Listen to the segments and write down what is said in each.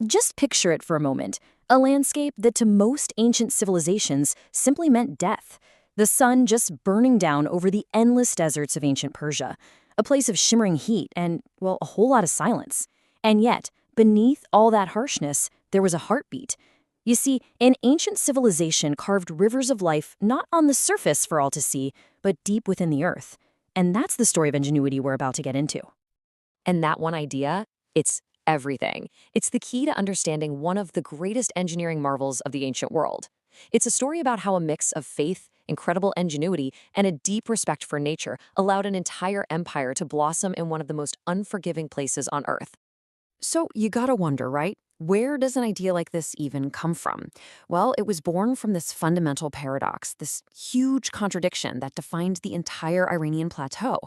Just picture it for a moment, a landscape that to most ancient civilizations simply meant death. The sun just burning down over the endless deserts of ancient Persia, a place of shimmering heat and, well, a whole lot of silence. And yet, beneath all that harshness, there was a heartbeat. You see, an ancient civilization carved rivers of life not on the surface for all to see, but deep within the earth. And that's the story of ingenuity we're about to get into. And that one idea, it's everything. It's the key to understanding one of the greatest engineering marvels of the ancient world. It's a story about how a mix of faith, incredible ingenuity, and a deep respect for nature allowed an entire empire to blossom in one of the most unforgiving places on Earth. So you gotta wonder, right? Where does an idea like this even come from? Well, it was born from this fundamental paradox, this huge contradiction that defined the entire Iranian plateau.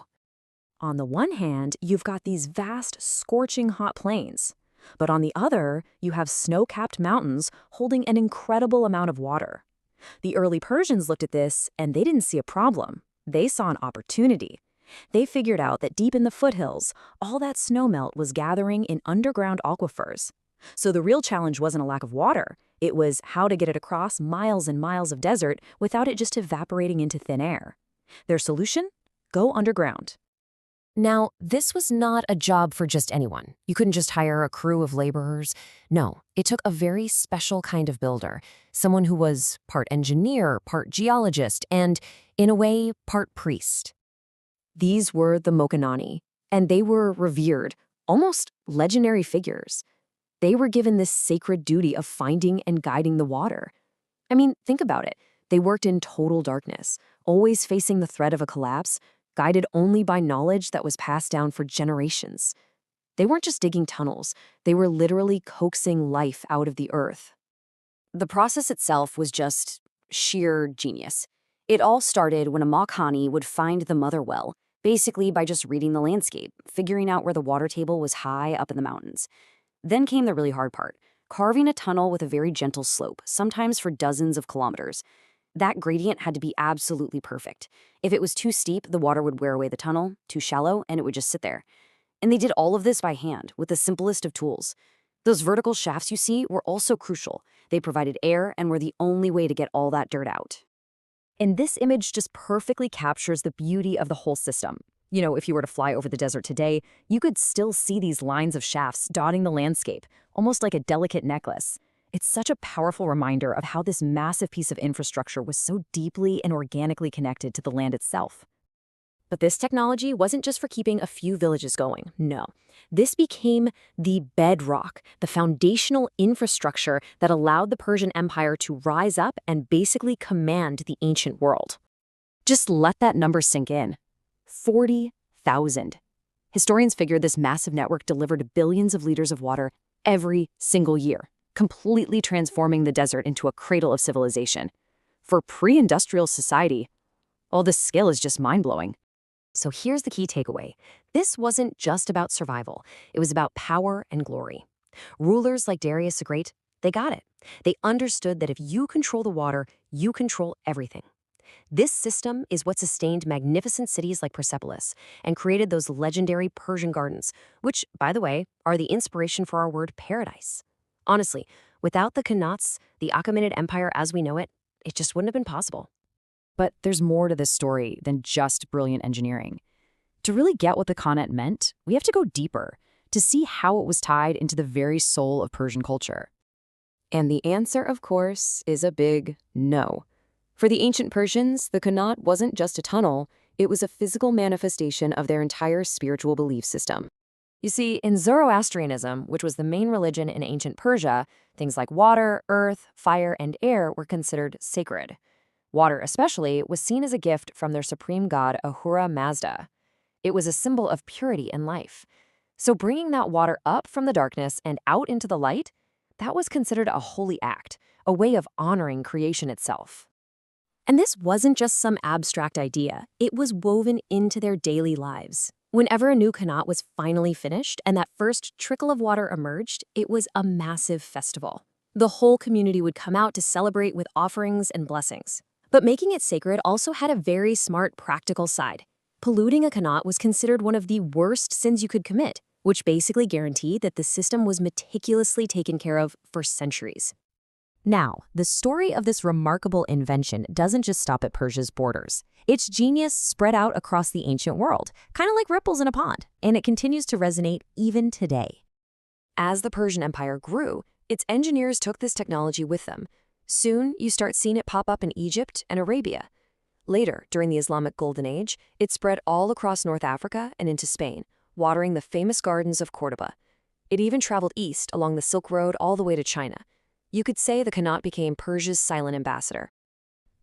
On the one hand, you've got these vast, scorching hot plains. But on the other, you have snow-capped mountains holding an incredible amount of water. The early Persians looked at this, and they didn't see a problem. They saw an opportunity. They figured out that deep in the foothills, all that snowmelt was gathering in underground aquifers. So the real challenge wasn't a lack of water. It was how to get it across miles and miles of desert without it just evaporating into thin air. Their solution? Go underground. Now, this was not a job for just anyone. You couldn't just hire a crew of laborers. No, it took a very special kind of builder, someone who was part engineer, part geologist, and, in a way, part priest. These were the Mokanani, and they were revered, almost legendary figures. They were given this sacred duty of finding and guiding the water. I mean, think about it. They worked in total darkness, always facing the threat of a collapse, guided only by knowledge that was passed down for generations. They weren't just digging tunnels, they were literally coaxing life out of the earth. The process itself was just sheer genius. It all started when a Makhani would find the mother well, basically by just reading the landscape, figuring out where the water table was high up in the mountains. Then came the really hard part, carving a tunnel with a very gentle slope, sometimes for dozens of kilometers. That gradient had to be absolutely perfect. If it was too steep, the water would wear away the tunnel, too shallow, and it would just sit there. And they did all of this by hand, with the simplest of tools. Those vertical shafts you see were also crucial. They provided air and were the only way to get all that dirt out. And this image just perfectly captures the beauty of the whole system. You know, if you were to fly over the desert today, you could still see these lines of shafts dotting the landscape, almost like a delicate necklace. It's such a powerful reminder of how this massive piece of infrastructure was so deeply and organically connected to the land itself. But this technology wasn't just for keeping a few villages going, no. This became the bedrock, the foundational infrastructure that allowed the Persian Empire to rise up and basically command the ancient world. Just let that number sink in. 40,000. Historians figure this massive network delivered billions of liters of water every single year, completely transforming the desert into a cradle of civilization. For pre-industrial society, all this scale is just mind-blowing. So here's the key takeaway. This wasn't just about survival. It was about power and glory. Rulers like Darius the Great, they got it. They understood that if you control the water, you control everything. This system is what sustained magnificent cities like Persepolis and created those legendary Persian gardens, which, by the way, are the inspiration for our word paradise. Honestly, without the Qanats, the Achaemenid Empire as we know it, it just wouldn't have been possible. But there's more to this story than just brilliant engineering. To really get what the Qanat meant, we have to go deeper, to see how it was tied into the very soul of Persian culture. And the answer, of course, is a big no. For the ancient Persians, the Qanat wasn't just a tunnel, it was a physical manifestation of their entire spiritual belief system. You see, in Zoroastrianism, which was the main religion in ancient Persia, things like water, earth, fire, and air were considered sacred. Water, especially, was seen as a gift from their supreme god Ahura Mazda. It was a symbol of purity and life. So bringing that water up from the darkness and out into the light, that was considered a holy act, a way of honoring creation itself. And this wasn't just some abstract idea. It was woven into their daily lives. Whenever a new Qanat was finally finished and that first trickle of water emerged, it was a massive festival. The whole community would come out to celebrate with offerings and blessings. But making it sacred also had a very smart, practical side. Polluting a Qanat was considered one of the worst sins you could commit. which basically guaranteed that the system was meticulously taken care of for centuries. Now, the story of this remarkable invention doesn't just stop at Persia's borders. Its genius spread out across the ancient world, kind of like ripples in a pond, and it continues to resonate even today. As the Persian Empire grew, its engineers took this technology with them. Soon, you start seeing it pop up in Egypt and Arabia. Later, during the Islamic Golden Age, it spread all across North Africa and into Spain, watering the famous gardens of Cordoba. It even traveled east along the Silk Road all the way to China. You could say the Qanat became Persia's silent ambassador.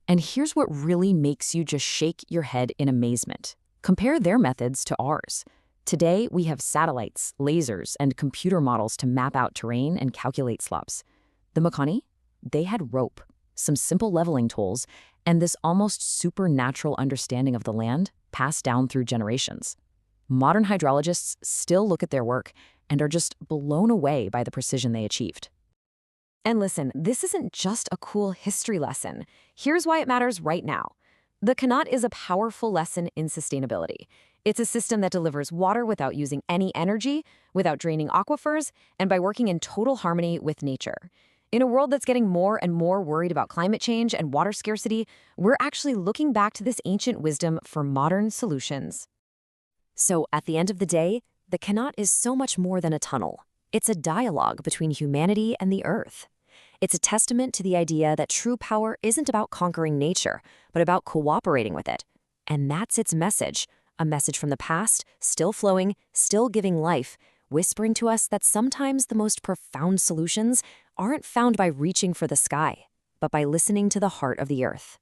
And here's what really makes you just shake your head in amazement. Compare their methods to ours. Today, we have satellites, lasers, and computer models to map out terrain and calculate slopes. The Makani? They had rope, some simple leveling tools, and this almost supernatural understanding of the land passed down through generations. Modern hydrologists still look at their work and are just blown away by the precision they achieved. And listen, this isn't just a cool history lesson. Here's why it matters right now. The Qanat is a powerful lesson in sustainability. It's a system that delivers water without using any energy, without draining aquifers, and by working in total harmony with nature. In a world that's getting more and more worried about climate change and water scarcity, we're actually looking back to this ancient wisdom for modern solutions. So, at the end of the day, the Qanat is so much more than a tunnel. It's a dialogue between humanity and the earth. It's a testament to the idea that true power isn't about conquering nature, but about cooperating with it. And that's its message, a message from the past, still flowing, still giving life, whispering to us that sometimes the most profound solutions aren't found by reaching for the sky, but by listening to the heart of the earth.